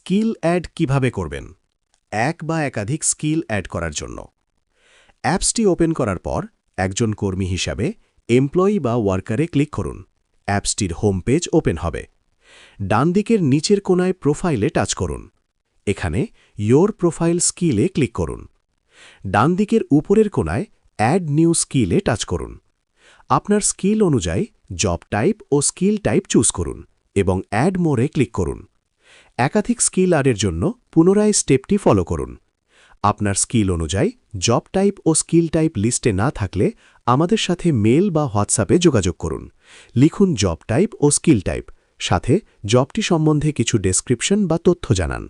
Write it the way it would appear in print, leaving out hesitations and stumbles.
Skill add কিভাবে করবেন? এক বা একাধিক স্কিল অ্যাড করার জন্য অ্যাপসটি ওপেন করার পর একজন কর্মী হিসাবে এমপ্লয়ি বা ওয়ার্কারে ক্লিক করুন। অ্যাপসটির হোম পেজ ওপেন হবে। ডান দিকের নিচের কোণায় প্রোফাইলে টাচ করুন। এখানে ইয়োর প্রোফাইল স্কিলে ক্লিক করুন। ডান দিকের উপরের কোণায় অ্যাড নিউ স্কিলে টাচ করুন। আপনার স্কিল অনুযায়ী জব টাইপ ও স্কিল টাইপ চুজ করুন এবং অ্যাড মোরে ক্লিক করুন। একাধিক স্কিল অ্যাডের জন্য পুনরায় স্টেপটি ফলো করুন। আপনার স্কিল অনুযায়ী জব টাইপ ও স্কিল টাইপ লিস্টে না থাকলে আমাদের সাথে মেল বা হোয়াটসঅ্যাপে যোগাযোগ করুন। লিখুন জব টাইপ ও স্কিল টাইপ, সাথে জবটি সম্বন্ধে কিছু ডেসক্রিপশন বা তথ্য জানান।